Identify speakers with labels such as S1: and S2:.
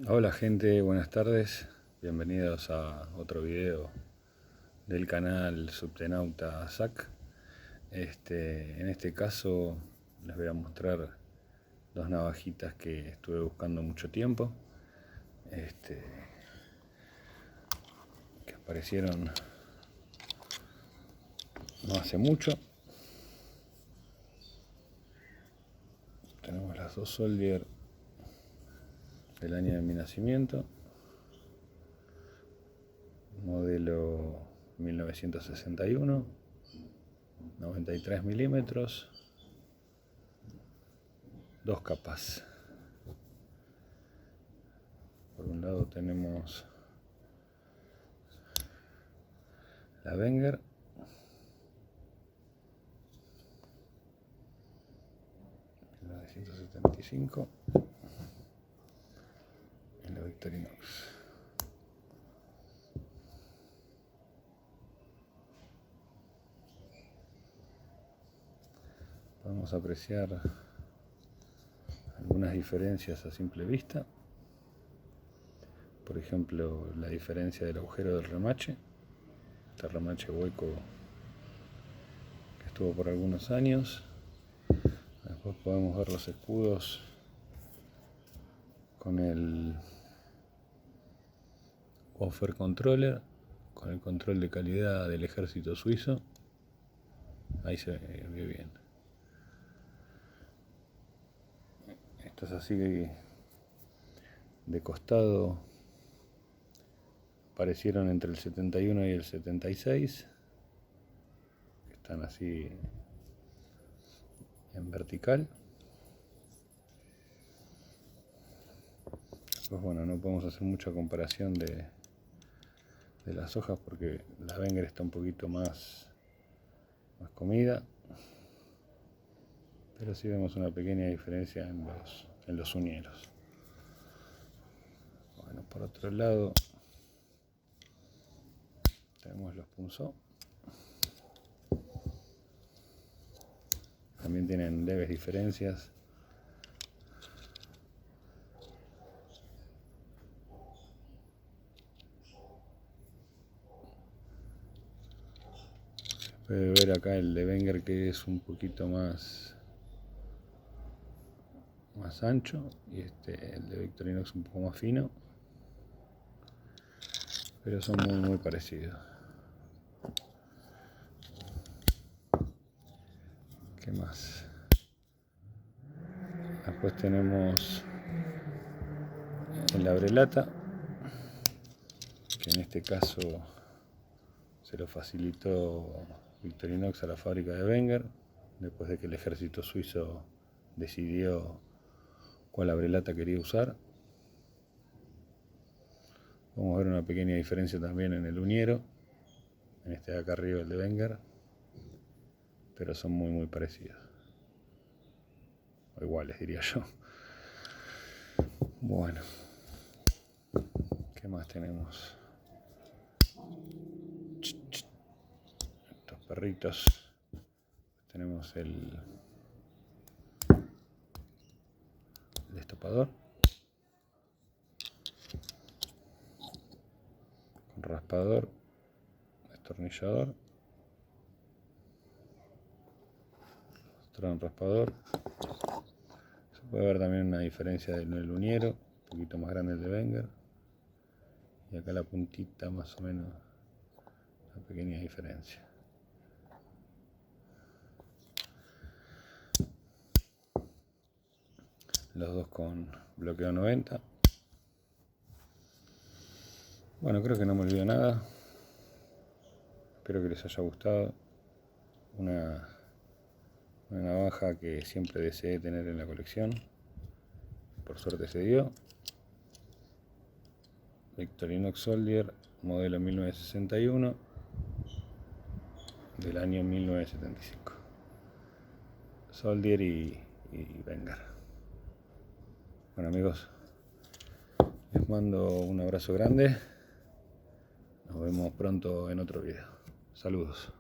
S1: Hola gente, buenas tardes, bienvenidos a otro video del canal Subtenauta Zac. En este caso les voy a mostrar dos navajitas que estuve buscando mucho tiempo, que aparecieron no hace mucho. Tenemos las dos Soldier del año de mi nacimiento, modelo 1961, 93 milímetros, dos capas. Por un lado tenemos la Wenger, la de 175, y la Victorinox. Podemos apreciar algunas diferencias a simple vista. Por ejemplo, la diferencia del agujero del remache. Este remache hueco que estuvo por algunos años. Después podemos ver los escudos con el Offer Controller, con el control de calidad del ejército suizo. Ahí se ve bien. Esto es así de costado. Aparecieron entre el 71 y el 76. Están así en vertical. Pues bueno, no podemos hacer mucha comparación de las hojas porque la Wenger está un poquito más comida, pero sí vemos una pequeña diferencia en los unieros. Bueno, por otro lado tenemos los punzó. También tienen leves diferencias. Se puede ver acá el de Wenger, que es un poquito más ancho, y el de Victorinox un poco más fino, pero son muy parecidos. ¿Qué más? Después tenemos el abrelata, que en este caso se lo facilitó Victorinox a la fábrica de Wenger, después de que el ejército suizo decidió cuál abrelata quería usar. Vamos a ver una pequeña diferencia también en el uñero, en este de acá arriba el de Wenger, pero son muy parecidos, o iguales diría yo. Bueno, ¿qué más tenemos? Estos perritos. Tenemos el destapador con raspador, destornillador, otro raspador. Se puede ver también una diferencia en el uñero, un poquito más grande el de Wenger, y acá la puntita más o menos, una pequeña diferencia. Los dos con bloqueo 90. Bueno, creo que no me olvido nada. Espero que les haya gustado. Una navaja que siempre deseé tener en la colección. Por suerte se dio. Victorinox Soldier, modelo 1961, del año 1975. Soldier y Wenger. Bueno amigos, les mando un abrazo grande. Nos vemos pronto en otro video. Saludos.